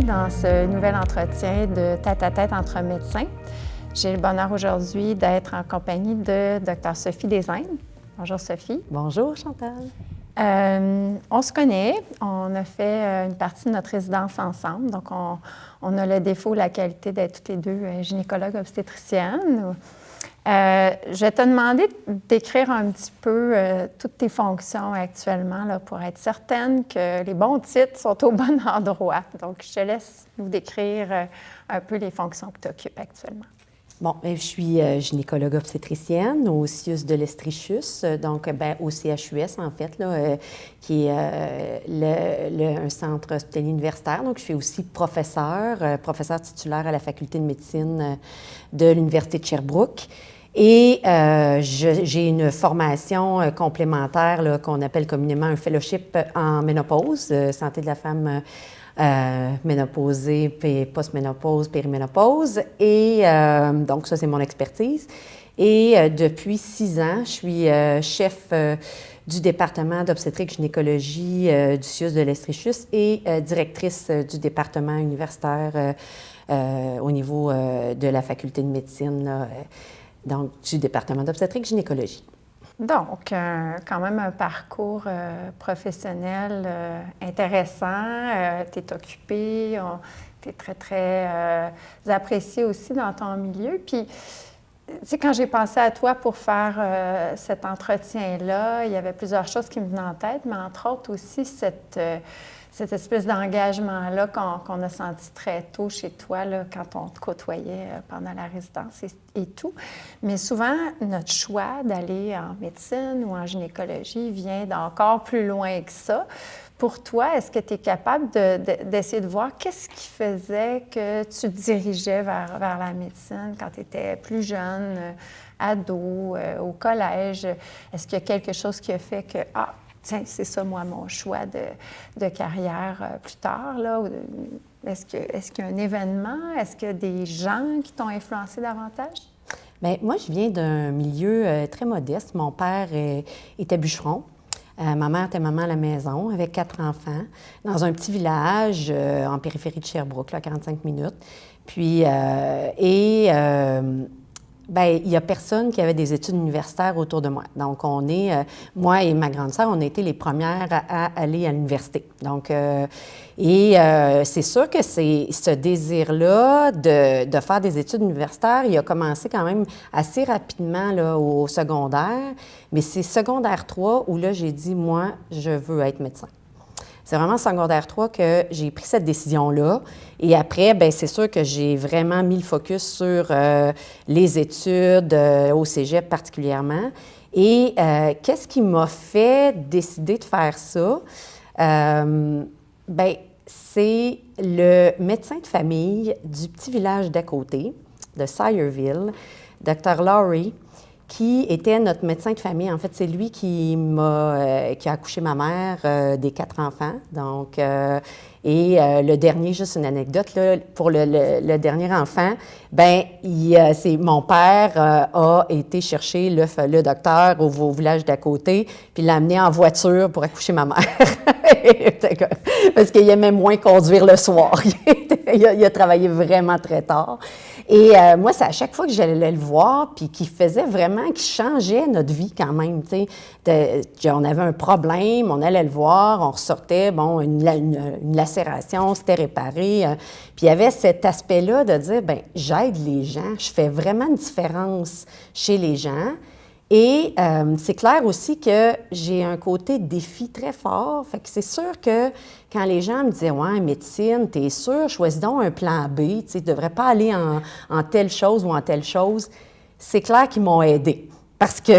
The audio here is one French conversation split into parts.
dans ce nouvel entretien de tête-à-tête entre médecins. J'ai le bonheur aujourd'hui d'être en compagnie de Dr. Sophie Desaignes. Bonjour Sophie. Bonjour Chantal. On se connaît, on a fait une partie de notre résidence ensemble, donc on a le défaut, la qualité d'être toutes les deux gynécologues obstétriciennes. Je vais te demander d'écrire un petit peu toutes tes fonctions actuellement là, pour être certaine que les bons titres sont au bon endroit. Donc, je te laisse nous décrire un peu les fonctions que tu occupes actuellement. Bon, je suis gynécologue obstétricienne au CIUS de l'Estrichus, donc au CHUS en fait, là, qui est un centre hospitalier universitaire. Donc, je suis aussi professeure titulaire à la faculté de médecine de l'Université de Sherbrooke. Et j'ai une formation complémentaire là, qu'on appelle communément un fellowship en ménopause, santé de la femme ménopausée, post-ménopause, périménopause. Et donc, ça, c'est mon expertise. Et depuis 6 ans, je suis chef du département d'obstétrique-gynécologie du CIUS de l'Estrichus et directrice du département universitaire au niveau de la faculté de médecine, là, donc du département d'obstétrique-gynécologie. Donc, quand même un parcours professionnel intéressant. Tu es occupée, tu es très, très appréciée aussi dans ton milieu. Puis, tu sais, quand j'ai pensé à toi pour faire cet entretien-là, il y avait plusieurs choses qui me venaient en tête, mais entre autres aussi cette espèce d'engagement-là qu'on a senti très tôt chez toi, là, quand on te côtoyait pendant la résidence et tout. Mais souvent, notre choix d'aller en médecine ou en gynécologie vient d'encore plus loin que ça. Pour toi, est-ce que tu es capable d'essayer de voir qu'est-ce qui faisait que tu te dirigeais vers la médecine quand tu étais plus jeune, ado, au collège? Est-ce qu'il y a quelque chose qui a fait que, tiens, c'est ça, moi, mon choix de carrière plus tard, là? Est-ce qu'il y a un événement? Est-ce qu'il y a des gens qui t'ont influencé davantage? Bien, moi, je viens d'un milieu très modeste. Mon père était bûcheron. Ma mère était maman à la maison avec 4 enfants dans un petit village en périphérie de Sherbrooke, là, 45 minutes. Puis, bien, il n'y a personne qui avait des études universitaires autour de moi. Donc, moi et ma grande sœur, on a été les premières à aller à l'université. Donc, c'est sûr que c'est ce désir-là de faire des études universitaires, il a commencé quand même assez rapidement là, au secondaire. Mais c'est secondaire 3 où là, j'ai dit, moi, je veux être médecin. C'est vraiment en secondaire 3 que j'ai pris cette décision-là. Et après, bien, c'est sûr que j'ai vraiment mis le focus sur les études, au cégep particulièrement. Et qu'est-ce qui m'a fait décider de faire ça? Bien, c'est le médecin de famille du petit village d'à côté, de Sayreville, Dr. Laurie, qui était notre médecin de famille. En fait, c'est lui qui a accouché ma mère des 4 enfants. Donc, le dernier, juste une anecdote, là, pour le dernier enfant, bien, mon père a été chercher le docteur au village d'à côté, puis l'a amené en voiture pour accoucher ma mère. Parce qu'il aimait moins conduire le soir. Il a travaillé vraiment très tard. Et moi, c'est à chaque fois que j'allais le voir, puis qu'il changeait notre vie quand même, tu sais. On avait un problème, on allait le voir, on ressortait, bon, une lacération, c'était réparé. Puis il y avait cet aspect-là de dire, bien, j'aide les gens, je fais vraiment une différence chez les gens. Et c'est clair aussi que j'ai un côté défi très fort. Fait que c'est sûr que quand les gens me disaient « Ouais, médecine, t'es sûr, choisis donc un plan B, tu sais, tu devrais pas aller en telle chose ou en telle chose. » C'est clair qu'ils m'ont aidée. Parce que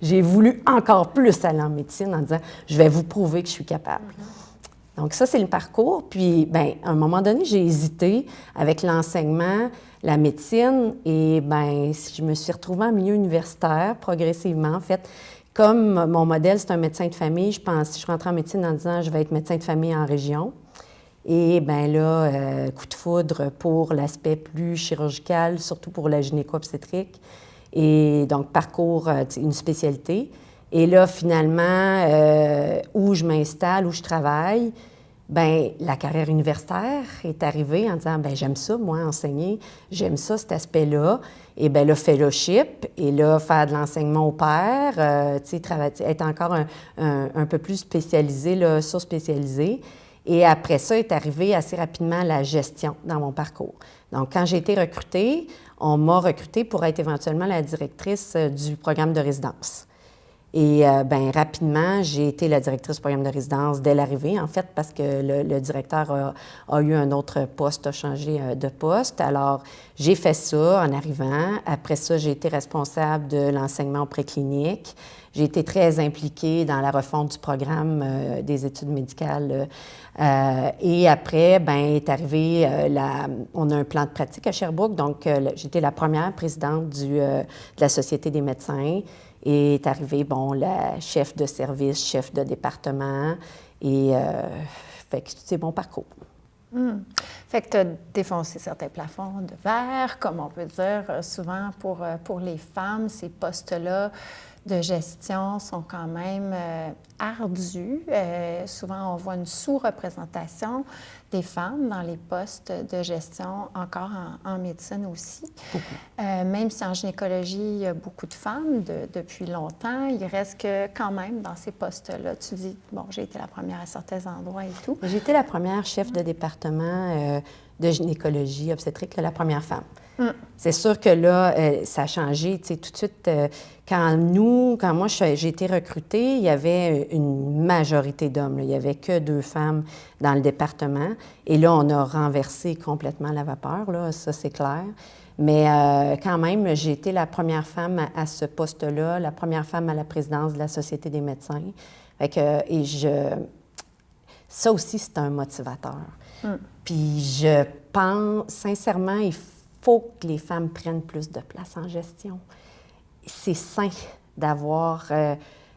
j'ai voulu encore plus aller en médecine en disant « Je vais vous prouver que je suis capable. » Donc ça, c'est le parcours. Puis, bien, à un moment donné, j'ai hésité avec l'enseignement, la médecine, et bien, je me suis retrouvée en milieu universitaire progressivement. En fait, comme mon modèle, c'est un médecin de famille, je suis rentrée en médecine en disant « Je vais être médecin de famille en région. » Et bien là, coup de foudre pour l'aspect plus chirurgical, surtout pour la gynéco-obstétrique. Et donc, parcours, une spécialité. Et là, finalement, où je m'installe, où je travaille, Bien, la carrière universitaire est arrivée en disant, bien, j'aime ça, moi, enseigner, j'aime ça, cet aspect-là. Et bien, le fellowship, et là, faire de l'enseignement au pair, tu sais, être encore un peu plus spécialisé, là, surspécialisé. Et après ça, est arrivé assez rapidement la gestion dans mon parcours. Donc, quand j'ai été recrutée, on m'a recrutée pour être éventuellement la directrice du programme de résidence. Et bien, rapidement, j'ai été la directrice du programme de résidence dès l'arrivée, en fait, parce que le directeur a eu un autre poste, a changé de poste. Alors, j'ai fait ça en arrivant. Après ça, j'ai été responsable de l'enseignement préclinique. J'ai été très impliquée dans la refonte du programme des études médicales. Et après, bien, est arrivé, on a un plan de pratique à Sherbrooke, donc j'étais la première présidente de la Société des médecins. Et est arrivé, bon, la chef de service, chef de département, et fait que c'est mon parcours. Fait que tu as défoncé certains plafonds de verre, comme on peut dire. Souvent, pour les femmes, ces postes-là de gestion sont quand même ardus. Souvent, on voit une sous-représentation des femmes dans les postes de gestion, encore en médecine aussi. Même si en gynécologie, il y a beaucoup de femmes depuis longtemps, il reste que quand même dans ces postes-là, tu dis, bon, j'ai été la première à certains endroits et tout. J'ai été la première chef de département de gynécologie obstétrique, la première femme. C'est sûr que là, ça a changé, tu sais, tout de suite. Quand moi, j'ai été recrutée, il y avait une majorité d'hommes. Il n'y avait que 2 femmes dans le département. Et là, on a renversé complètement la vapeur, là, ça, c'est clair. Mais quand même, j'ai été la première femme à ce poste-là, la première femme à la présidence de la Société des médecins. Fait que, ça aussi, c'est un motivateur. Puis je pense, sincèrement, il faut que les femmes prennent plus de place en gestion. C'est sain d'avoir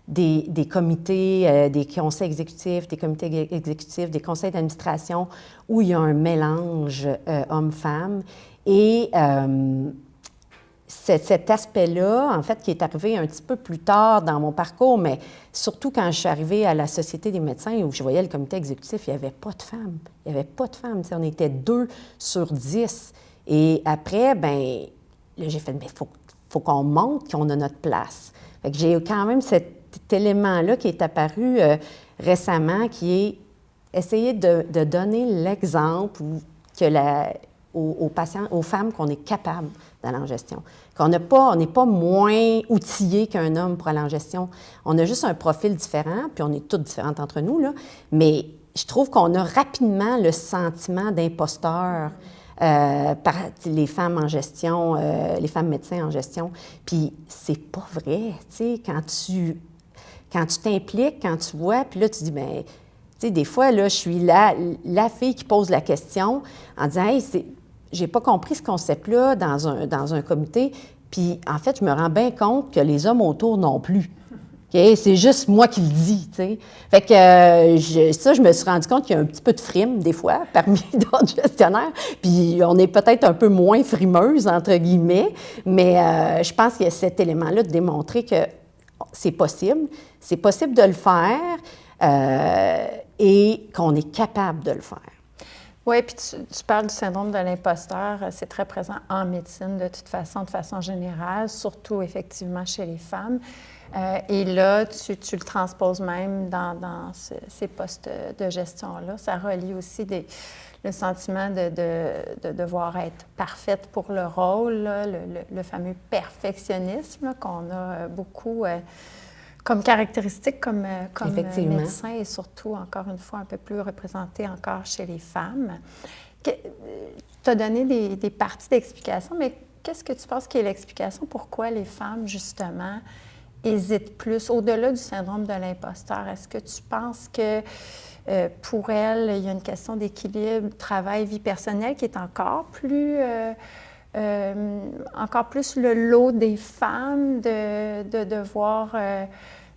des comités, des conseils exécutifs, des comités exécutifs, des conseils d'administration où il y a un mélange homme-femme. Et cet aspect-là, en fait, qui est arrivé un petit peu plus tard dans mon parcours, mais surtout quand je suis arrivée à la Société des médecins où je voyais le comité exécutif, il n'y avait pas de femmes. Il n'y avait pas de femmes. On était 2 sur 10. Et après, bien, là, j'ai fait, mais faut qu'on montre qu'on a notre place. Fait que j'ai quand même cet élément-là qui est apparu récemment, qui est essayer de donner l'exemple aux patients, aux femmes, qu'on est capable d'aller en gestion. On n'est pas moins outillés qu'un homme pour aller en gestion. On a juste un profil différent, puis on est toutes différentes entre nous, là. Mais je trouve qu'on a rapidement le sentiment d'imposteur par les femmes en gestion, les femmes médecins en gestion. Puis c'est pas vrai, tu sais, quand tu t'impliques, quand tu vois, puis là, tu dis, bien, tu sais, des fois, là, je suis la fille qui pose la question en disant, hey, j'ai pas compris ce concept-là dans un comité, puis en fait, je me rends bien compte que les hommes autour non plus. Okay? C'est juste moi qui le dis, tu sais. Fait que je me suis rendu compte qu'il y a un petit peu de frime, des fois, parmi d'autres gestionnaires, puis on est peut-être un peu moins frimeuse, entre guillemets, mais je pense qu'il y a cet élément-là de démontrer que c'est possible de le faire et qu'on est capable de le faire. Oui, puis tu parles du syndrome de l'imposteur, c'est très présent en médecine de toute façon, de façon générale, surtout effectivement chez les femmes. Et là, tu le transposes même dans ces postes de gestion-là. Ça relie aussi le sentiment de devoir être parfaite pour le rôle, là, le fameux perfectionnisme là, qu'on a beaucoup comme caractéristique, comme médecin, et surtout, encore une fois, un peu plus représenté encore chez les femmes. Tu as donné des parties d'explication, mais qu'est-ce que tu penses qui est l'explication? Pourquoi les femmes, justement, hésitent plus, au-delà du syndrome de l'imposteur? Est-ce que tu penses que pour elles, il y a une question d'équilibre travail-vie personnelle qui est encore plus le lot des femmes de devoir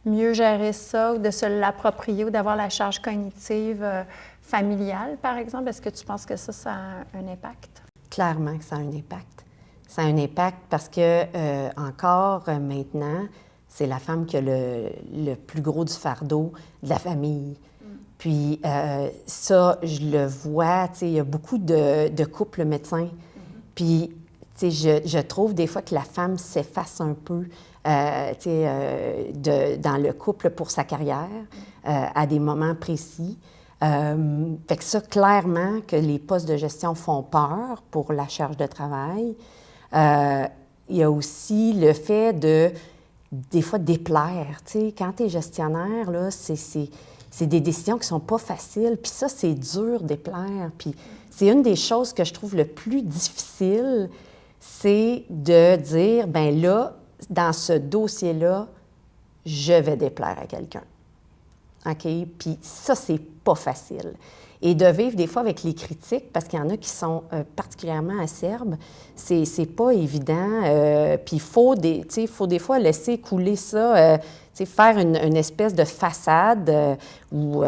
mieux gérer ça ou de se l'approprier ou d'avoir la charge cognitive familiale, par exemple? Est-ce que tu penses que ça a un impact? Clairement que ça a un impact. Ça a un impact parce que encore maintenant, c'est la femme qui a le plus gros du fardeau de la famille. Puis ça, je le vois, tu sais, il y a beaucoup de couples médecins. Puis, tu sais, je trouve des fois que la femme s'efface un peu, tu sais, dans le couple pour sa carrière, à des moments précis. Fait que ça, clairement, que les postes de gestion font peur pour la charge de travail. Il y a aussi le fait de, des fois, déplaire. Tu sais, quand tu es gestionnaire, là, c'est des décisions qui ne sont pas faciles. Puis ça, c'est dur, déplaire. Puis c'est une des choses que je trouve le plus difficile, c'est de dire, bien là, dans ce dossier-là, je vais déplaire à quelqu'un. OK? Puis ça, c'est pas facile. Et de vivre des fois avec les critiques, parce qu'il y en a qui sont particulièrement acerbes, c'est pas évident. Puis il faut des fois laisser couler ça, faire une espèce de façade, ou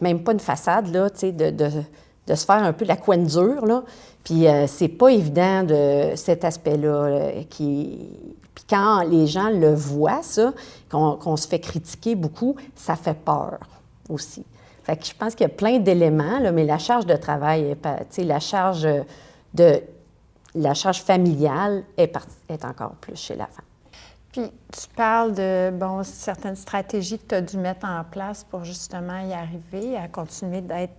même pas une façade, là, de se faire un peu la couenne dure, là. Puis c'est pas évident de cet aspect-là, Puis quand les gens le voient, ça, qu'on se fait critiquer beaucoup, ça fait peur aussi. Fait que je pense qu'il y a plein d'éléments, là, mais la charge de travail, la charge familiale est encore plus chez la femme. Puis tu parles de, certaines stratégies que tu as dû mettre en place pour justement y arriver, à continuer d'être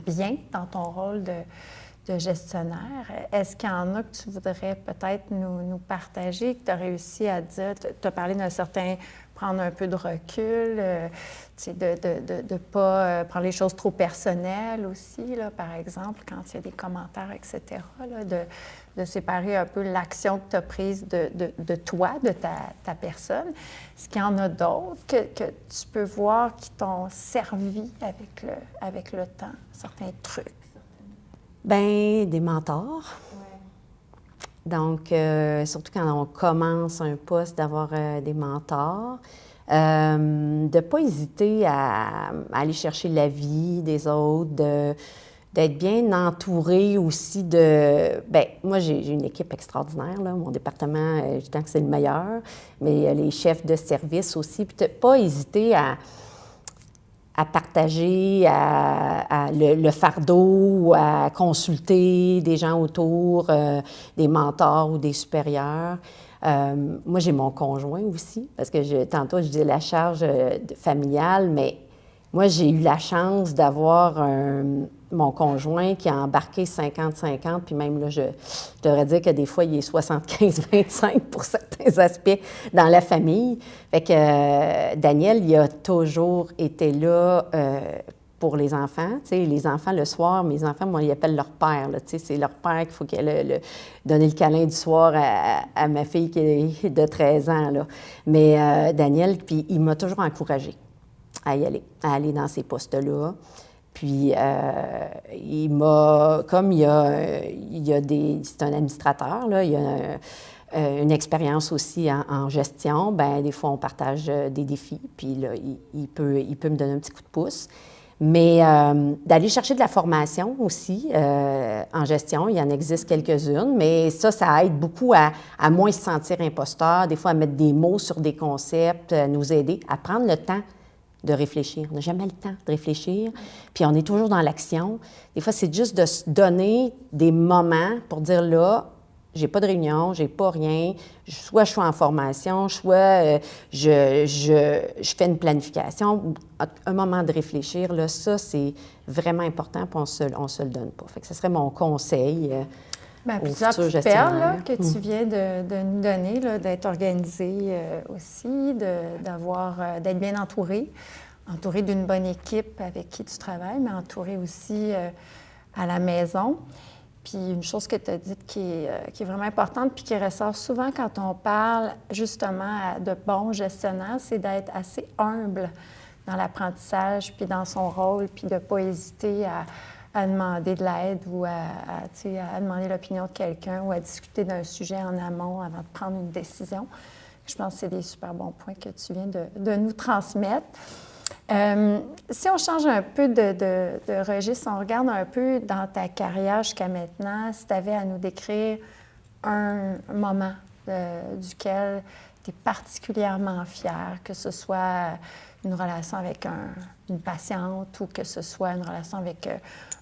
bien dans ton rôle de gestionnaire. Est-ce qu'il y en a que tu voudrais peut-être nous partager, que tu as réussi à dire, tu as parlé d'un certain prendre un peu de recul, de ne pas prendre les choses trop personnelles aussi, là, par exemple, quand il y a des commentaires, etc., là, de séparer un peu l'action que tu as prise de toi, de ta personne. Est-ce qu'il y en a d'autres que tu peux voir qui t'ont servi avec le temps, certains trucs? Bien, des mentors. Donc, surtout quand on commence un poste, d'avoir des mentors. De ne pas hésiter à aller chercher l'avis des autres, d'être bien entouré aussi de... Bien, moi, j'ai une équipe extraordinaire, là. Mon département, je pense que c'est le meilleur, mais les chefs de service aussi. Puis de ne pas hésiter à partager le fardeau, à consulter des gens autour, des mentors ou des supérieurs. Moi, j'ai mon conjoint aussi, parce que tantôt, je disais la charge familiale, mais moi, j'ai eu la chance d'avoir mon conjoint qui a embarqué 50-50, puis même là, je devrais dire que des fois, il est 75-25 pour certains aspects dans la famille. Fait que Daniel, il a toujours été là pour les enfants. Tu sais, les enfants, le soir, mes enfants, moi, ils appellent leur père. Là, tu sais, c'est leur père qu'il faut qu'elle donner le câlin du soir à ma fille qui est de 13 ans. Là. Mais Daniel, puis il m'a toujours encouragée à y aller, à aller dans ces postes-là. Puis, il m'a, comme il y a des, c'est un administrateur, là, il y a une expérience aussi en gestion, bien, des fois, on partage des défis, puis là, il peut me donner un petit coup de pouce. Mais d'aller chercher de la formation aussi en gestion, il y en existe quelques-unes, mais ça aide beaucoup à moins se sentir imposteur, des fois à mettre des mots sur des concepts, à nous aider, à prendre le temps de réfléchir. On n'a jamais le temps de réfléchir, puis on est toujours dans l'action. Des fois, c'est juste de se donner des moments pour dire là, j'ai pas de réunion, j'ai pas rien, soit je suis en formation, soit je fais une planification, un moment de réfléchir, là, ça, c'est vraiment important, puis on se le donne pas. Fait que ce serait mon conseil plusieurs petites perles là, que tu viens de nous donner, là, d'être organisé aussi, d'être bien entouré d'une bonne équipe avec qui tu travailles, mais entouré aussi à la maison. Puis une chose que tu as dite qui est vraiment importante puis qui ressort souvent quand on parle justement de bons gestionnaires, c'est d'être assez humble dans l'apprentissage puis dans son rôle, puis de ne pas hésiter à demander de l'aide ou à demander l'opinion de quelqu'un ou à discuter d'un sujet en amont avant de prendre une décision. Je pense que c'est des super bons points que tu viens de nous transmettre. Si on change un peu de registre, on regarde un peu dans ta carrière jusqu'à maintenant, si tu avais à nous décrire un moment duquel tu es particulièrement fière, que ce soit une relation avec une patiente ou que ce soit une relation avec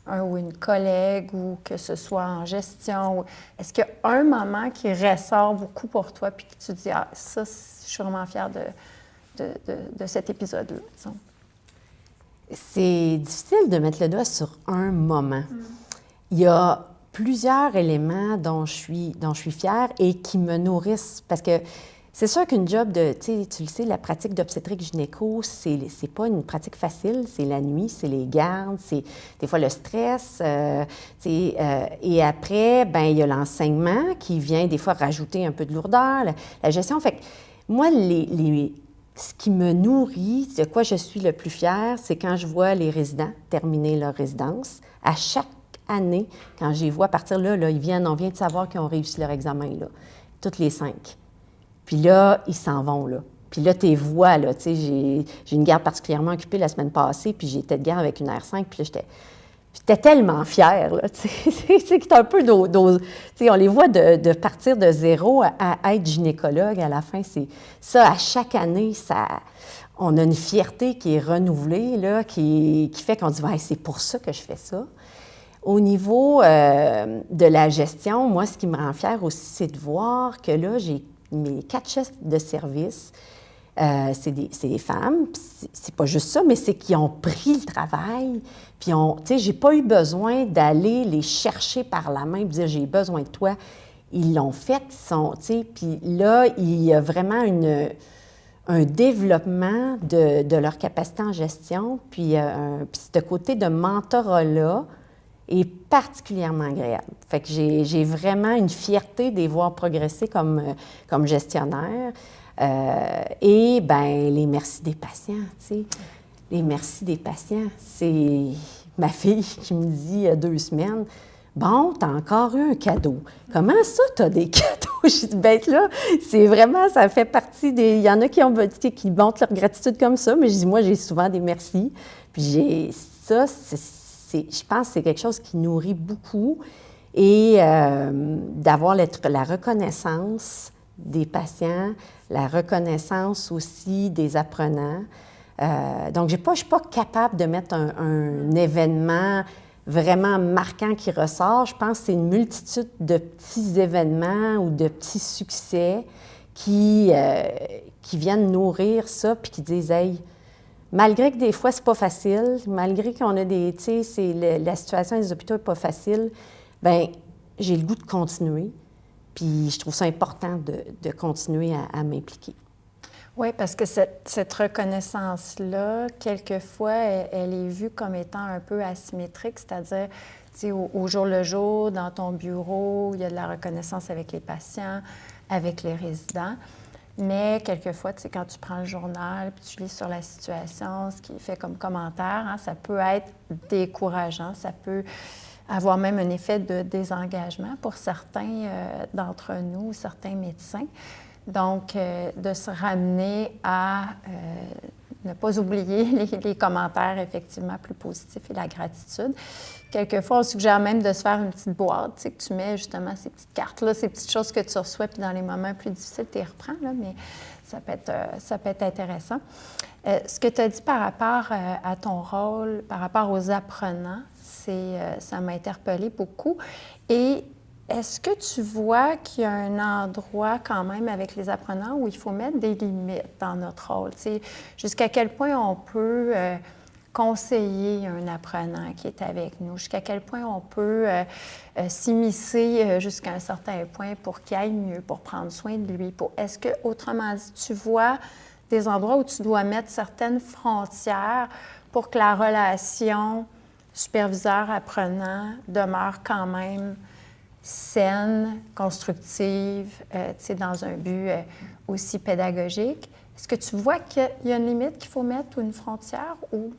un ou une collègue ou que ce soit en gestion? Est-ce qu'il y a un moment qui ressort beaucoup pour toi puis que tu te dis « Ah, ça, je suis vraiment fière de cet épisode-là, disons. » C'est difficile de mettre le doigt sur un moment. Il y a plusieurs éléments dont je suis fière et qui me nourrissent. Parce que c'est sûr qu'une job tu le sais, la pratique d'obstétrique gynéco, c'est pas une pratique facile. C'est la nuit, c'est les gardes, c'est des fois le stress. Et après, ben il y a l'enseignement qui vient des fois rajouter un peu de lourdeur, la gestion. Fait que moi, ce qui me nourrit, de quoi je suis le plus fière, c'est quand je vois les résidents terminer leur résidence. À chaque année, quand je les vois partir là, on vient de savoir qu'ils ont réussi leur examen, là, toutes les 5. Puis là, ils s'en vont, là. Puis là, tes vois, là, tu sais, j'ai une garde particulièrement occupée la semaine passée, puis j'étais de garde avec une R5, puis là, j'étais tellement fière, là, tu sais, c'est un peu tu sais, on les voit de partir de zéro à être gynécologue à la fin, c'est ça, à chaque année, on a une fierté qui est renouvelée, là, qui fait qu'on dit, ouais, c'est pour ça que je fais ça. Au niveau de la gestion, moi, ce qui me rend fière aussi, c'est de voir que là, j'ai mes 4 chefs de service, c'est des femmes. C'est pas juste ça, mais c'est qu'ils ont pris le travail. Puis, tu sais, j'ai pas eu besoin d'aller les chercher par la main et dire « j'ai besoin de toi ». Ils l'ont fait, tu sais. Puis là, il y a vraiment un développement de leur capacité en gestion. Puis ce côté de mentorat-là est particulièrement agréable. Fait que j'ai vraiment une fierté de les voir progresser comme gestionnaire. Et bien, les merci des patients, tu sais. Les merci des patients, c'est ma fille qui me dit il y a 2 semaines, « Bon, t'as encore eu un cadeau. Comment ça, t'as des cadeaux? » Je dis, ben là, c'est vraiment, ça fait partie des... Il y en a qui montrent leur gratitude comme ça, mais je dis, moi, j'ai souvent des merci. Puis ça, je pense que c'est quelque chose qui nourrit beaucoup. Et d'avoir la reconnaissance des patients, la reconnaissance aussi des apprenants. Donc, je ne suis pas capable de mettre un événement vraiment marquant qui ressort. Je pense que c'est une multitude de petits événements ou de petits succès qui viennent nourrir ça puis qui disent « Hey, malgré que des fois, c'est pas facile, malgré qu'on a des... Tu sais, la situation des hôpitaux n'est pas facile, bien, j'ai le goût de continuer. Puis je trouve ça important de continuer à m'impliquer. » Oui, parce que cette reconnaissance-là, quelquefois, elle est vue comme étant un peu asymétrique, c'est-à-dire, tu sais, au jour le jour, dans ton bureau, il y a de la reconnaissance avec les patients, avec les résidents. Mais quelquefois, tu sais, quand tu prends le journal puis tu lis sur la situation, ce qui est fait comme commentaire, hein, ça peut être décourageant, ça peut avoir même un effet de désengagement pour certains d'entre nous, certains médecins. Donc, de se ramener à ne pas oublier les commentaires effectivement plus positifs et la gratitude. Quelquefois, on suggère même de se faire une petite boîte, tu sais, que tu mets justement ces petites cartes-là, ces petites choses que tu reçois, puis dans les moments plus difficiles, tu les reprends, là, mais ça peut être intéressant. Ce que tu as dit par rapport à ton rôle, par rapport aux apprenants, ça m'a interpellée beaucoup. Et est-ce que tu vois qu'il y a un endroit quand même avec les apprenants où il faut mettre des limites dans notre rôle? Tu sais, jusqu'à quel point on peut conseiller un apprenant qui est avec nous? Jusqu'à quel point on peut s'immiscer jusqu'à un certain point pour qu'il aille mieux, pour prendre soin de lui? Est-ce que, autrement dit, tu vois des endroits où tu dois mettre certaines frontières pour que la relation superviseur-apprenant demeure quand même saine, constructive, tu sais, dans un but aussi pédagogique? Est-ce que tu vois qu'il y a une limite qu'il faut mettre ou une frontière ou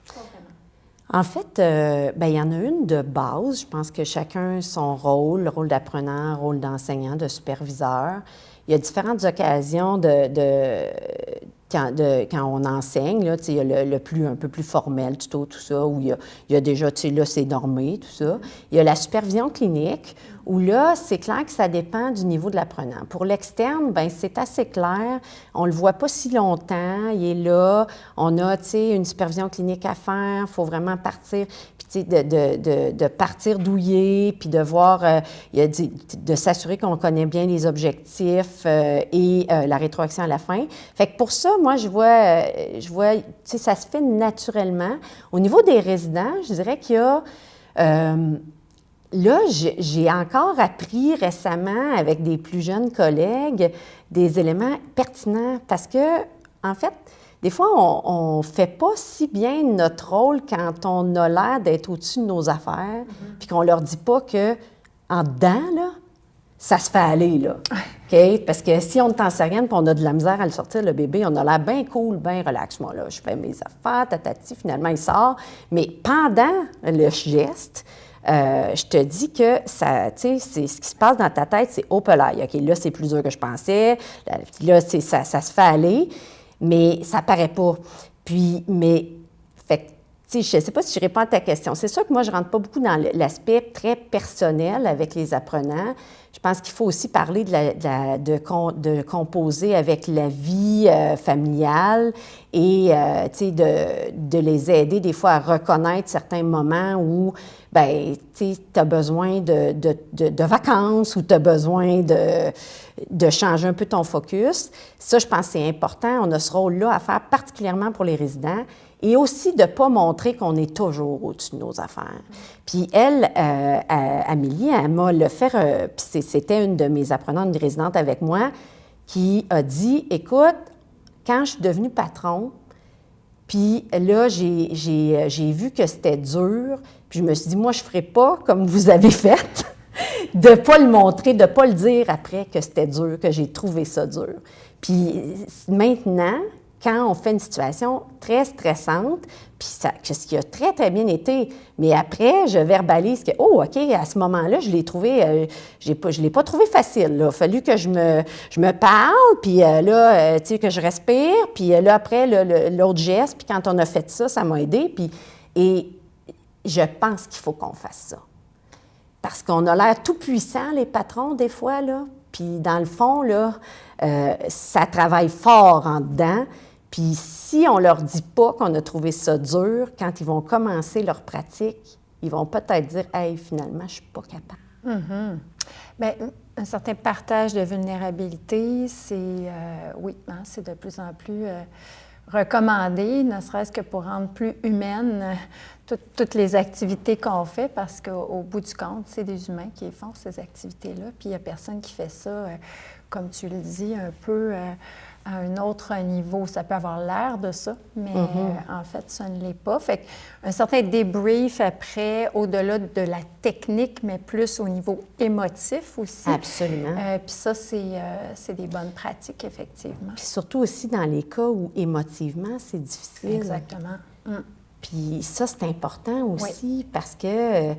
pas vraiment? En fait, bien, il y en a une de base. Je pense que chacun a son rôle, le rôle d'apprenant, le rôle d'enseignant, de superviseur. Il y a différentes occasions quand on enseigne, là, il y a un peu plus formel, tout ça, où il y a déjà, là, c'est normé, tout ça. Il y a la supervision clinique, où là, c'est clair que ça dépend du niveau de l'apprenant. Pour l'externe, bien, c'est assez clair. On ne le voit pas si longtemps. Il est là. On a, une supervision clinique à faire. Il faut vraiment partir, puis de partir douiller, puis de voir, de s'assurer qu'on connaît bien les objectifs et la rétroaction à la fin. Fait que pour ça, moi, je vois, ça se fait naturellement. Au niveau des résidents, je dirais qu'il y a... Là, j'ai encore appris récemment avec des plus jeunes collègues des éléments pertinents parce que, en fait, des fois, on ne fait pas si bien notre rôle quand on a l'air d'être au-dessus de nos affaires, puis qu'on ne leur dit pas qu'en dedans, là, ça se fait aller, là. OK? Parce que si on est en sérienne et on a de la misère à le sortir, le bébé, on a l'air bien cool, bien relax. Moi, là, je fais mes affaires, tatati, finalement, il sort. Mais pendant le geste, je te dis que ça, tu sais, c'est ce qui se passe dans ta tête, c'est oh pelaille. OK, là, c'est plus dur que je pensais. Là, ça se fait aller, mais ça paraît pas. Puis, fait que, tu sais, je ne sais pas si je réponds à ta question. C'est sûr que moi, je ne rentre pas beaucoup dans l'aspect très personnel avec les apprenants. Je pense qu'il faut aussi parler de composer avec la vie familiale et de les aider des fois à reconnaître certains moments où tu as besoin de vacances ou tu as besoin de changer un peu ton focus. Ça, je pense que c'est important. On a ce rôle-là à faire particulièrement pour les résidents. Et aussi de ne pas montrer qu'on est toujours au-dessus de nos affaires. Puis elle, Amélie, elle m'a le fait, puis c'était une de mes apprenantes, une résidente avec moi, qui a dit, écoute, quand je suis devenue patron, puis là, j'ai vu que c'était dur, puis je me suis dit, moi, je ne ferai pas comme vous avez fait, de ne pas le montrer, de ne pas le dire après que c'était dur, que j'ai trouvé ça dur. Puis maintenant, quand on fait une situation très stressante, puis ce qui a très, très bien été, mais après, je verbalise que, oh, OK, à ce moment-là, je l'ai trouvé, je ne l'ai pas trouvé facile. Il a fallu que je me parle, puis là, tu sais, que je respire, puis là, après, l'autre geste, puis quand on a fait ça, ça m'a aidé, et je pense qu'il faut qu'on fasse ça. Parce qu'on a l'air tout puissant, les patrons, des fois, là, puis dans le fond, là, ça travaille fort en dedans. Puis si on ne leur dit pas qu'on a trouvé ça dur, quand ils vont commencer leur pratique, ils vont peut-être dire « Hey, finalement, je ne suis pas capable. Mm-hmm. Bien, un certain partage de vulnérabilité, c'est de plus en plus recommandé, ne serait-ce que pour rendre plus humaines toutes les activités qu'on fait, parce qu'au bout du compte, c'est des humains qui font ces activités-là, puis il n'y a personne qui fait ça, comme tu le dis, un peu à un autre niveau. Ça peut avoir l'air de ça, mais en fait, ça ne l'est pas. Fait qu'un certain débrief après, au-delà de la technique, mais plus au niveau émotif aussi. Absolument. Puis ça, c'est des bonnes pratiques, effectivement. Puis surtout aussi dans les cas où émotivement, c'est difficile. Exactement. Puis ça, c'est important aussi parce que,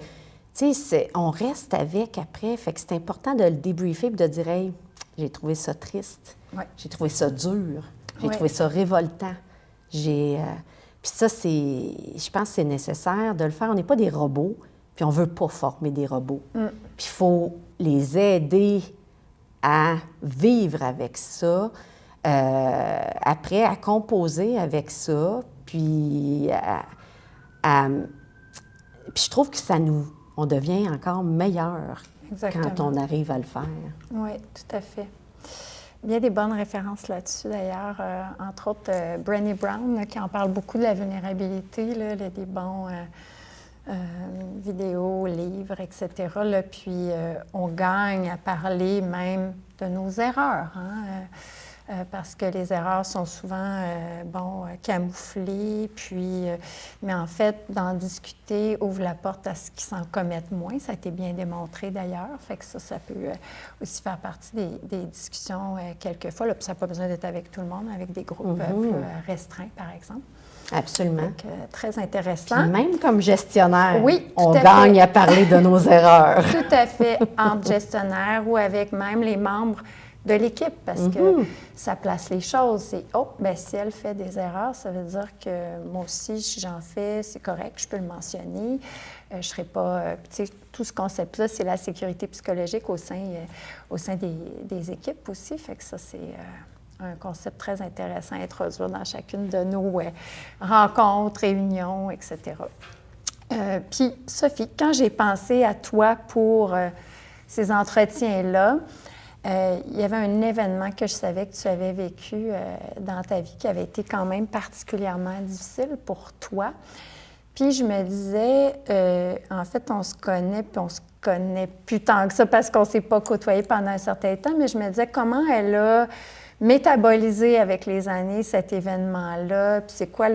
tu sais, on reste avec après. Fait que c'est important de le débriefer et de dire « Hey, j'ai trouvé ça triste. J'ai trouvé ça dur. J'ai trouvé ça révoltant. » Puis ça, je pense que c'est nécessaire de le faire. On n'est pas des robots, puis on ne veut pas former des robots. Puis il faut les aider à vivre avec ça, après à composer avec ça, puis puis je trouve que on devient encore meilleur quand on arrive à le faire. Oui, tout à fait. Bien des bonnes références là-dessus, d'ailleurs. Entre autres, Brené Brown, là, qui en parle beaucoup de la vulnérabilité, là, des bons vidéos, livres, etc. Là, puis on gagne à parler même de nos erreurs, hein, parce que les erreurs sont souvent camouflées, puis, mais en fait, d'en discuter ouvre la porte à ce qu'ils s'en commettent moins. Ça a été bien démontré d'ailleurs, fait que ça peut aussi faire partie des discussions quelquefois. Là, puis ça n'a pas besoin d'être avec tout le monde, avec des groupes plus restreints, par exemple. Absolument. Donc, très intéressant. Puis même comme gestionnaire, oui, on gagne à parler de nos erreurs. Tout à fait, entre gestionnaires ou avec même les membres de l'équipe parce que ça place les choses. C'est, ben si elle fait des erreurs, ça veut dire que moi aussi, si j'en fais, c'est correct, je peux le mentionner. Je ne serai pas... tu sais, tout ce concept-là, c'est la sécurité psychologique au sein des équipes aussi. Fait que ça, c'est un concept très intéressant à introduire dans chacune de nos rencontres, réunions, etc. Puis, Sophie, quand j'ai pensé à toi pour ces entretiens-là, il y avait un événement que je savais que tu avais vécu dans ta vie qui avait été quand même particulièrement difficile pour toi. Puis je me disais, en fait, on se connaît, puis on se connaît plus tant que ça parce qu'on ne s'est pas côtoyé pendant un certain temps, mais je me disais comment elle a métabolisé avec les années cet événement-là, puis c'est quoi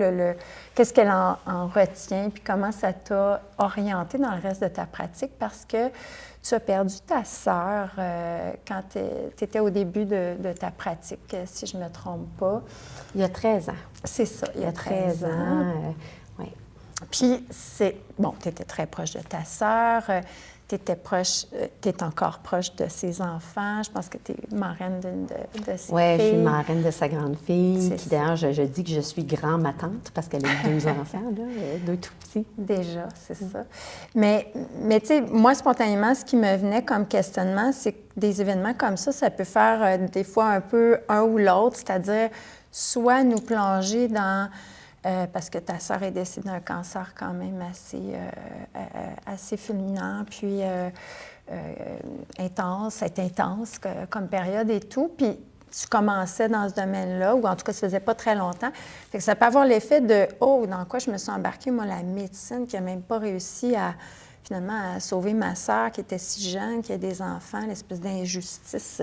qu'est-ce qu'elle en retient, puis comment ça t'a orienté dans le reste de ta pratique parce que tu as perdu ta sœur quand tu étais au début de ta pratique, si je ne me trompe pas. Il y a 13 ans. C'est ça, il y a 13 ans. Oui. Puis, tu étais très proche de ta sœur, tu es encore proche de ses enfants. Je pense que tu es marraine de ses filles. Oui, je suis marraine de sa grande fille, qui d'ailleurs, je dis que je suis grand-ma-tante parce qu'elle a 2 enfants, là, 2 tout petits. Déjà, c'est ça. Mais tu sais, moi, spontanément, ce qui me venait comme questionnement, c'est que des événements comme ça peut faire des fois un peu un ou l'autre, c'est-à-dire soit nous plonger dans... parce que ta sœur est décédée d'un cancer quand même assez fulminant, puis intense comme période et tout. Puis tu commençais dans ce domaine-là, ou en tout cas, ça faisait pas très longtemps. Fait que ça peut avoir l'effet de « Oh, dans quoi je me suis embarquée, moi, la médecine, qui n'a même pas réussi finalement à sauver ma sœur, qui était si jeune, qui a des enfants, l'espèce d'injustice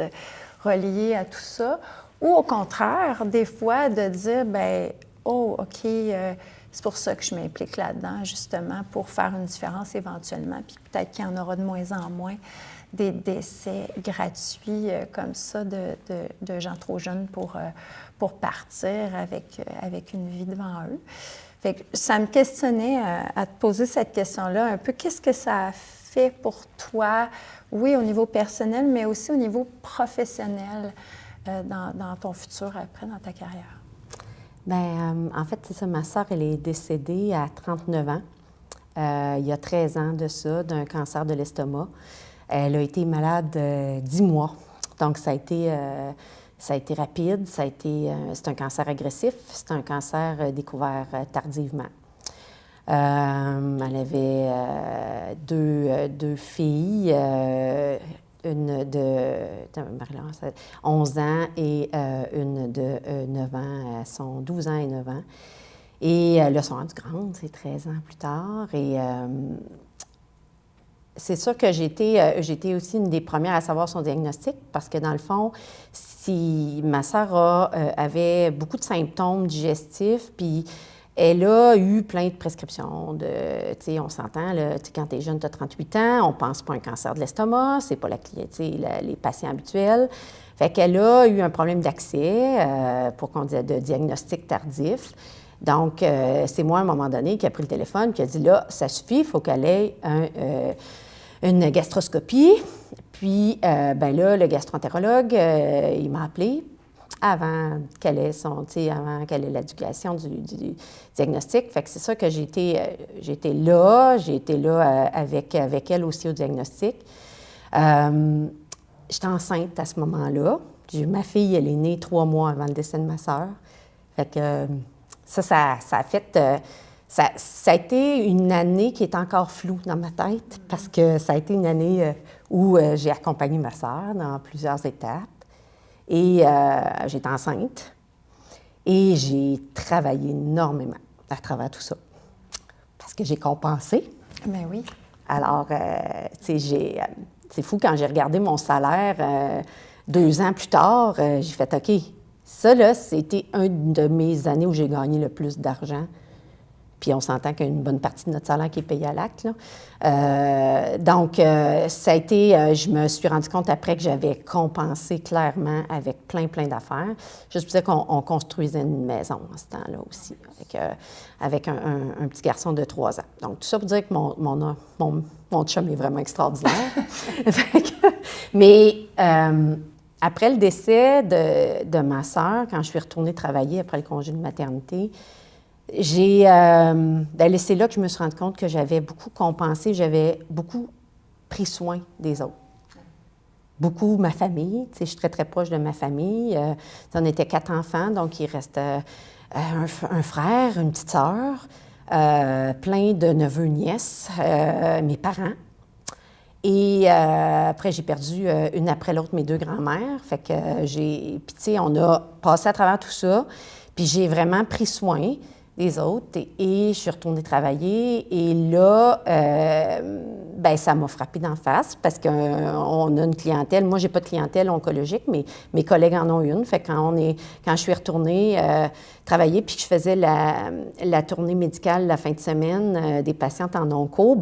reliée à tout ça. » Ou au contraire, des fois, de dire « Bien, oh, OK, c'est pour ça que je m'implique là-dedans, justement, pour faire une différence éventuellement. Puis peut-être qu'il y en aura de moins en moins des décès gratuits comme ça de gens trop jeunes pour partir avec une vie devant eux. Fait que ça me questionnait à te poser cette question-là un peu. Qu'est-ce que ça a fait pour toi, oui, au niveau personnel, mais aussi au niveau professionnel dans ton futur après, dans ta carrière? Bien, en fait, c'est ça, ma sœur, elle est décédée à 39 ans, il y a 13 ans de ça, d'un cancer de l'estomac. Elle a été malade 10 mois, donc ça a été rapide, c'est un cancer agressif, c'est un cancer découvert tardivement. Elle avait deux filles, une de 11 ans et une de 9 ans. Elles sont 12 ans et 9 ans. Et là, elles sont rendues grandes, c'est 13 ans plus tard. Et c'est sûr que j'ai été aussi une des premières à savoir son diagnostic parce que, dans le fond, si ma sœur avait beaucoup de symptômes digestifs, puis elle a eu plein de prescriptions. Tu sais, on s'entend, là, quand tu es jeune, tu as 38 ans, on ne pense pas à un cancer de l'estomac, c'est pas les patients habituels. Fait qu'elle a eu un problème d'accès pour qu'on dise de diagnostic tardif. Donc, c'est moi, à un moment donné, qui a pris le téléphone, qui a dit, là, ça suffit, il faut qu'elle ait une gastroscopie. Puis, ben là, le gastro-entérologue, il m'a appelé avant qu'elle ait l'éducation du diagnostic. Fait que c'est ça que j'ai été là avec elle aussi au diagnostic. J'étais enceinte à ce moment-là. Ma fille, elle est née 3 mois avant le décès de ma sœur. Fait que ça a fait... ça a été une année qui est encore floue dans ma tête parce que ça a été une année où j'ai accompagné ma sœur dans plusieurs étapes. Et j'étais enceinte et j'ai travaillé énormément à travers tout ça parce que j'ai compensé. Mais oui. Alors, tu sais, c'est fou, quand j'ai regardé mon salaire 2 ans plus tard, j'ai fait « OK, ça, là, c'était une de mes années où j'ai gagné le plus d'argent. » Puis on s'entend qu'il y a une bonne partie de notre salaire qui est payé à l'acte, là. Donc, ça a été... je me suis rendu compte après que j'avais compensé clairement avec plein d'affaires. Juste pour dire qu'on construisait une maison à ce temps-là aussi, avec un petit garçon de 3 ans. Donc, tout ça pour dire que mon chum est vraiment extraordinaire. Mais après le décès de ma sœur, quand je suis retournée travailler après le congé de maternité, c'est là que je me suis rendu compte que j'avais beaucoup compensé, j'avais beaucoup pris soin des autres. Beaucoup ma famille, je suis très, très proche de ma famille. On était 4 enfants, donc il reste un frère, une petite sœur, plein de neveux, nièces, mes parents. Et après, j'ai perdu une après l'autre mes 2 grands-mères. Fait que puis tu sais, on a passé à travers tout ça. Puis j'ai vraiment pris soin des autres et je suis retournée travailler. Et là, ça m'a frappée d'en face parce qu'on a une clientèle. Moi, j'ai pas de clientèle oncologique, mais mes collègues en ont une. Fait que quand je suis retournée travailler puis que je faisais la tournée médicale la fin de semaine des patientes en onco,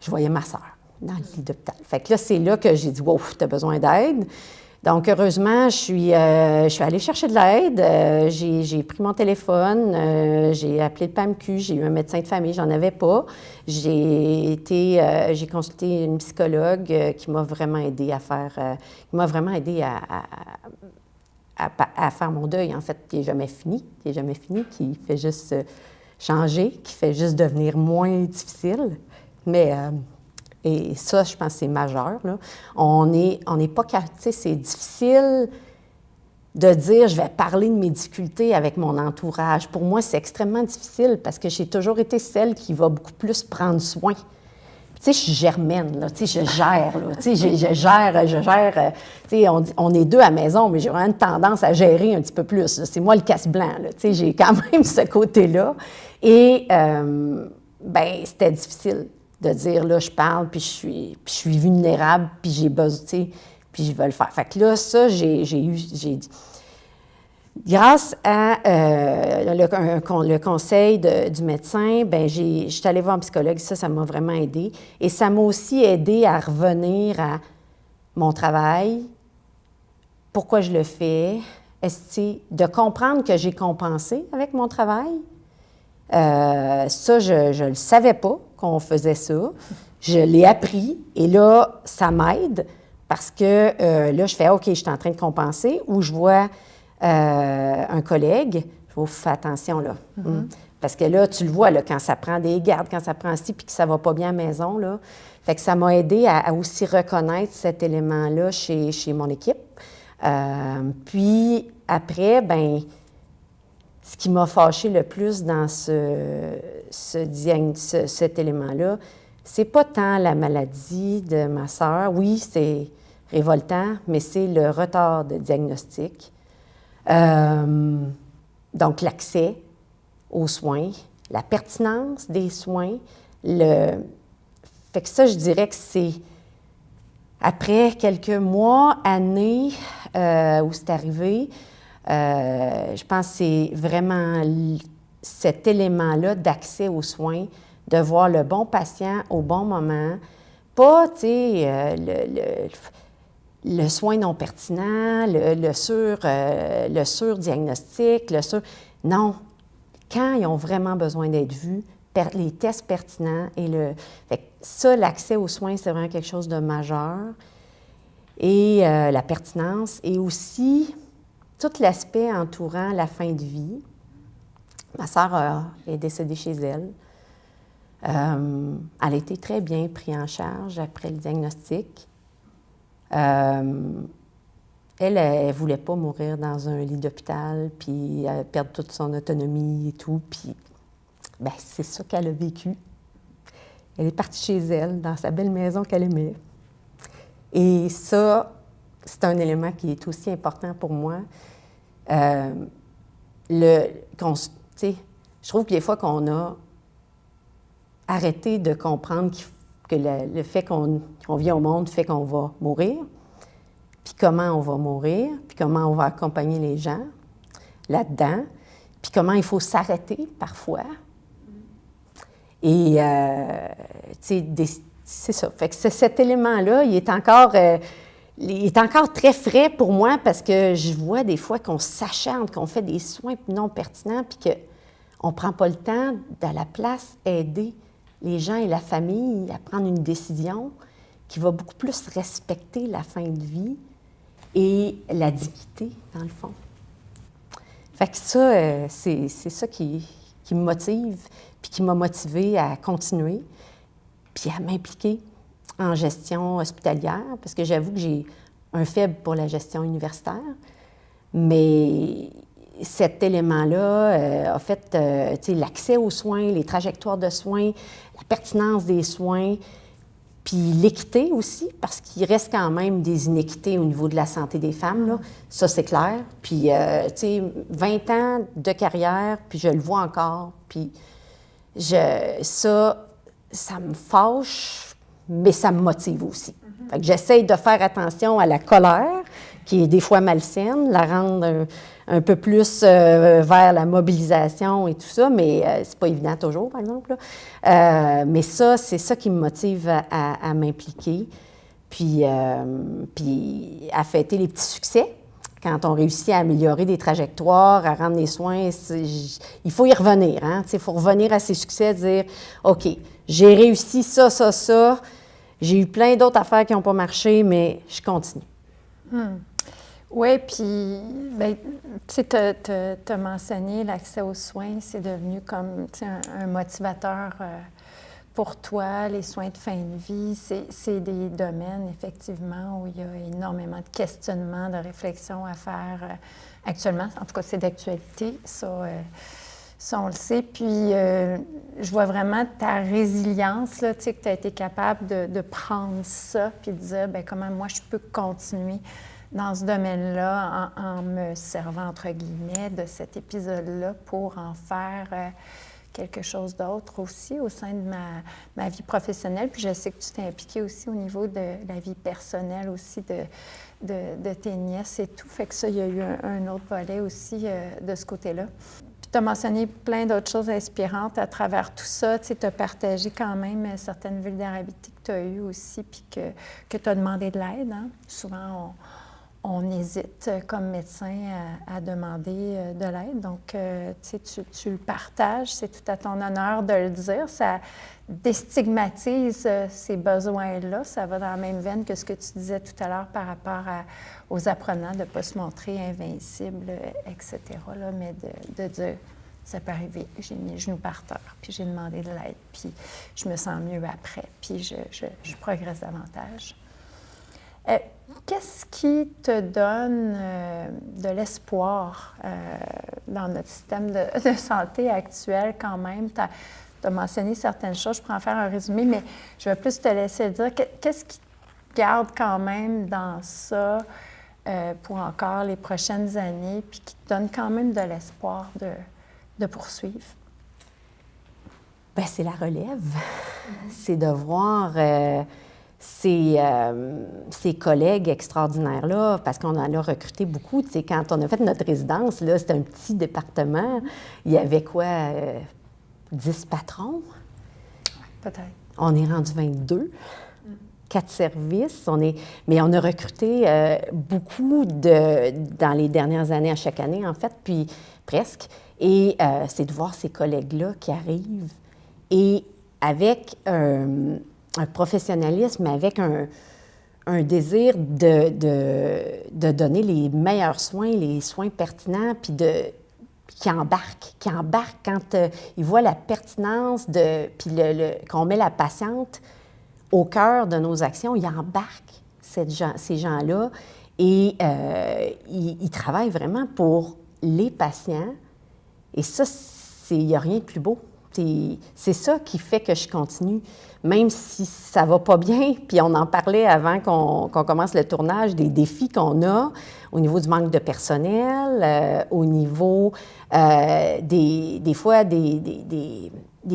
je voyais ma sœur dans le lit d'hôpital. Fait que là, c'est là que j'ai dit « Wow, tu as besoin d'aide ». Donc, heureusement, je suis allée chercher de l'aide. J'ai pris mon téléphone, j'ai appelé le PAMQ, j'ai eu un médecin de famille, j'en avais pas. J'ai consulté une psychologue qui m'a vraiment aidée à faire mon deuil, en fait, qui n'est jamais fini, qui fait juste changer, qui fait juste devenir moins difficile. Mais et ça, je pense que c'est majeur, là. On n'est pas capable, tu sais, c'est difficile de dire « je vais parler de mes difficultés avec mon entourage ». Pour moi, c'est extrêmement difficile parce que j'ai toujours été celle qui va beaucoup plus prendre soin. Tu sais, je suis germaine, là, tu sais, je gère, là, tu sais, je gère, tu sais, on est 2 à la maison, mais j'ai vraiment une tendance à gérer un petit peu plus, là. C'est moi le casse-blanc, là, tu sais, j'ai quand même ce côté-là. Et, c'était difficile de dire, là, je parle, puis je suis vulnérable, puis j'ai besoin, tu sais, puis je veux le faire. Fait que là, ça, grâce à le conseil du médecin, je suis allée voir un psychologue, ça m'a vraiment aidée. Et ça m'a aussi aidée à revenir à mon travail, pourquoi je le fais, de comprendre que j'ai compensé avec mon travail. Ça, je ne le savais pas qu'on faisait ça. Je l'ai appris et là, ça m'aide parce que là, je fais « OK, je suis en train de compenser » ou je vois un collègue, il faut faire attention, là. Mm-hmm. Parce que là, tu le vois, là, quand ça prend des gardes, quand ça prend ci, puis que ça ne va pas bien à la maison, là. Fait que ça m'a aidé à aussi reconnaître cet élément-là chez mon équipe. Puis après, ce qui m'a fâchée le plus dans cet élément-là, c'est pas tant la maladie de ma sœur. Oui, c'est révoltant, mais c'est le retard de diagnostic. Donc, l'accès aux soins, la pertinence des soins. Fait que ça, je dirais que c'est après quelques mois, années où c'est arrivé, je pense que c'est vraiment cet élément-là d'accès aux soins, de voir le bon patient au bon moment, pas, tu sais, le soin non pertinent, le surdiagnostic, non, quand ils ont vraiment besoin d'être vus, les tests pertinents fait que ça, l'accès aux soins, c'est vraiment quelque chose de majeur. Et la pertinence et aussi tout l'aspect entourant la fin de vie. Ma sœur est décédée chez elle. Elle a été très bien prise en charge après le diagnostic. Elle ne voulait pas mourir dans un lit d'hôpital, puis perdre toute son autonomie et tout. Puis, c'est ça qu'elle a vécu. Elle est partie chez elle, dans sa belle maison qu'elle aimait. Et ça, c'est un élément qui est aussi important pour moi. Je trouve que des fois qu'on a arrêté de comprendre que le fait qu'on vient au monde fait qu'on va mourir, puis comment on va mourir, puis comment on va accompagner les gens là-dedans, puis comment il faut s'arrêter parfois. Et, c'est ça. Fait que cet élément-là, il est encore très frais pour moi parce que je vois des fois qu'on s'acharne, qu'on fait des soins non pertinents, puis qu'on ne prend pas le temps d'à la place aider les gens et la famille à prendre une décision qui va beaucoup plus respecter la fin de vie et la dignité, dans le fond. Fait que ça, c'est ça qui me motive, puis qui m'a motivée à continuer, puis à m'impliquer en gestion hospitalière, parce que j'avoue que j'ai un faible pour la gestion universitaire, mais cet élément-là a fait l'accès aux soins, les trajectoires de soins, la pertinence des soins, puis l'équité aussi, parce qu'il reste quand même des inéquités au niveau de la santé des femmes, là. Ça, c'est clair. Puis, 20 ans de carrière, puis je le vois encore. Puis, ça me fâche, mais ça me motive aussi. Fait que j'essaie de faire attention à la colère, qui est des fois malsaine, la rendre un peu plus vers la mobilisation et tout ça, mais c'est pas évident toujours, par exemple. Mais ça, c'est ça qui me motive à m'impliquer, puis à fêter les petits succès. Quand on réussit à améliorer des trajectoires, à rendre les soins, il faut y revenir. Hein? Il faut revenir à ces succès, dire « OK, j'ai réussi ça, ça, ça. J'ai eu plein d'autres affaires qui n'ont pas marché, mais je continue. » Oui, puis, bien, tu sais, tu as mentionné l'accès aux soins, c'est devenu comme, tu sais, un motivateur pour toi, les soins de fin de vie. C'est des domaines, effectivement, où il y a énormément de questionnements, de réflexions à faire actuellement. En tout cas, c'est d'actualité, ça, on le sait. Puis, je vois vraiment ta résilience, là, tu sais, que tu as été capable de prendre ça, puis de dire, bien, comment moi, je peux continuer dans ce domaine-là, en me servant, entre guillemets, de cet épisode-là pour en faire quelque chose d'autre aussi au sein de ma vie professionnelle. Puis je sais que tu t'es impliquée aussi au niveau de la vie personnelle aussi de tes nièces et tout. Fait que ça, il y a eu un autre volet aussi de ce côté-là. Puis tu as mentionné plein d'autres choses inspirantes à travers tout ça. Tu sais, as partagé quand même certaines vulnérabilités que tu as eues aussi, puis que tu as demandé de l'aide. Hein? Souvent, on hésite comme médecin à demander de l'aide. Donc, tu le partages, c'est tout à ton honneur de le dire. Ça déstigmatise ces besoins-là. Ça va dans la même veine que ce que tu disais tout à l'heure par rapport aux apprenants, de ne pas se montrer invincible, etc. Là, mais de dire, ça peut arriver, j'ai mis les genoux par terre, puis j'ai demandé de l'aide, puis je me sens mieux après, puis je progresse davantage. Qu'est-ce qui te donne de l'espoir dans notre système de santé actuel quand même? Tu as mentionné certaines choses, je pourrais en faire un résumé, mais je vais plus te laisser le dire. Qu'est-ce qui te garde quand même dans ça pour encore les prochaines années, puis qui te donne quand même de l'espoir de poursuivre? Bien, c'est la relève. C'est de voir... ces collègues extraordinaires-là, parce qu'on en a recruté beaucoup. Tu sais, quand on a fait notre résidence, là, c'était un petit département. Il y avait quoi, 10 patrons? Peut-être. On est rendu 22, 4 services. Mais on a recruté beaucoup dans les dernières années, à chaque année, en fait, puis presque. Et c'est de voir ces collègues-là qui arrivent et avec un professionnalisme, avec un désir de donner les meilleurs soins, les soins pertinents, puis qui embarquent quand ils voient la pertinence, puis qu'on met la patiente au cœur de nos actions, ils embarquent ces gens-là et ils travaillent vraiment pour les patients. Et ça, il n'y a rien de plus beau. C'est ça qui fait que je continue, même si ça ne va pas bien. Puis on en parlait avant qu'on commence le tournage, des défis qu'on a au niveau du manque de personnel, au niveau des fois des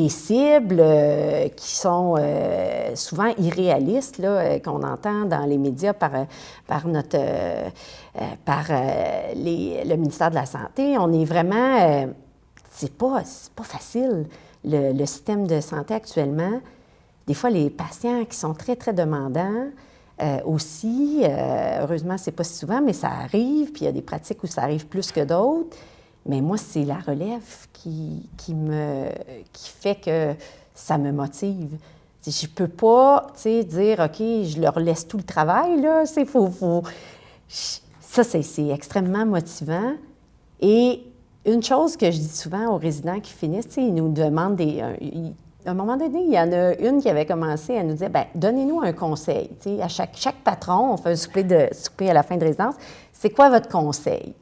cibles qui sont souvent irréalistes, là, qu'on entend dans les médias par le ministère de la Santé. On est vraiment... c'est pas facile, le système de santé actuellement. Des fois, les patients qui sont très, très demandants aussi, heureusement, c'est pas si souvent, mais ça arrive, puis il y a des pratiques où ça arrive plus que d'autres. Mais moi, c'est la relève qui fait que ça me motive. Je peux pas, dire, OK, je leur laisse tout le travail, là, Ça, c'est extrêmement motivant. Et une chose que je dis souvent aux résidents qui finissent, tu sais, ils nous demandent à un moment donné, il y en a une qui avait commencé à nous dire, bien, donnez-nous un conseil. Tu sais, à chaque patron, on fait un souper à la fin de résidence. C'est quoi votre conseil?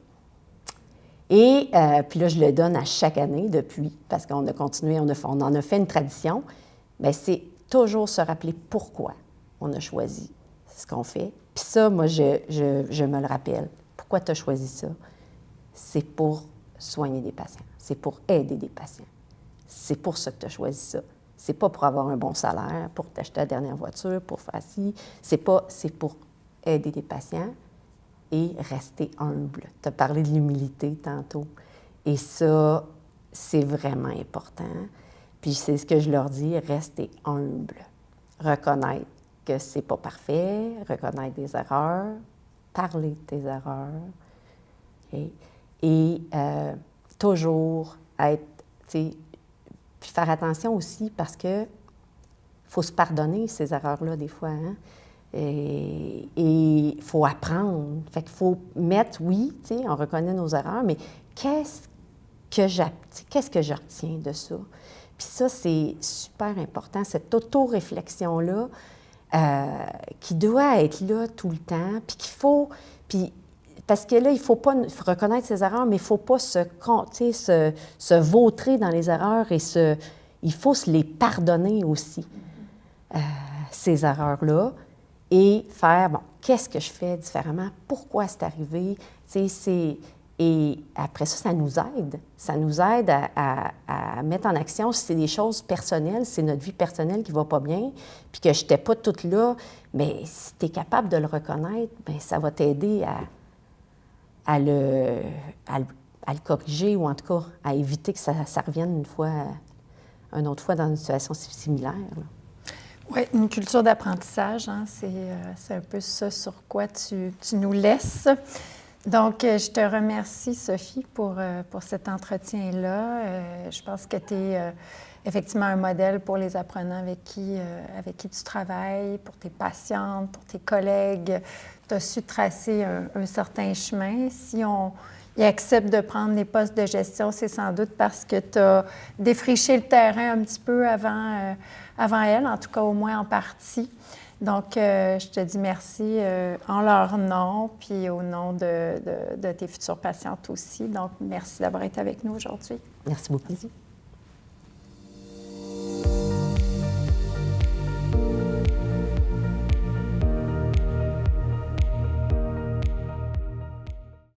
Et puis là, je le donne à chaque année depuis, parce qu'on a continué, on en a fait une tradition. Bien, c'est toujours se rappeler pourquoi on a choisi ce qu'on fait. Puis ça, moi, je me le rappelle. Pourquoi tu as choisi ça? C'est pour soigner des patients. C'est pour aider des patients. C'est pour ça que tu as choisi ça. C'est pas pour avoir un bon salaire, pour t'acheter la dernière voiture, pour faire ci. C'est pour aider des patients et rester humble. Tu as parlé de l'humilité tantôt. Et ça, c'est vraiment important. Puis c'est ce que je leur dis, rester humble. Reconnaître que c'est pas parfait, reconnaître des erreurs, parler de tes erreurs. Okay? Et toujours être, tu sais, puis faire attention aussi parce que faut se pardonner ces erreurs-là des fois, hein? Et il faut apprendre. Fait qu'il faut mettre, oui, tu sais, on reconnaît nos erreurs, mais qu'est-ce que je retiens de ça? Puis ça, c'est super important, cette auto-réflexion-là qui doit être là tout le temps, puis qu'il faut... Puis, parce que là, il faut pas reconnaître ses erreurs, mais il ne faut pas se vautrer dans les erreurs et il faut se les pardonner aussi, ces erreurs-là, et faire, bon, qu'est-ce que je fais différemment? Pourquoi c'est arrivé? Et après ça, ça nous aide. Ça nous aide à mettre en action si c'est des choses personnelles, c'est notre vie personnelle qui ne va pas bien, puis que je n'étais pas toute là. Mais si tu es capable de le reconnaître, bien, ça va t'aider à le corriger ou en tout cas à éviter que ça revienne une autre fois dans une situation similaire. Oui, une culture d'apprentissage, hein, c'est un peu ça sur quoi tu nous laisses. Donc, je te remercie, Sophie, pour cet entretien-là. Je pense que tu es effectivement un modèle pour les apprenants avec qui tu travailles, pour tes patientes, pour tes collègues. Tu as su tracer un certain chemin. Si ils acceptent de prendre des postes de gestion, c'est sans doute parce que tu as défriché le terrain un petit peu avant elle, en tout cas au moins en partie. Donc, je te dis merci en leur nom, puis au nom de tes futures patientes aussi. Donc, merci d'avoir été avec nous aujourd'hui. Merci beaucoup. Merci.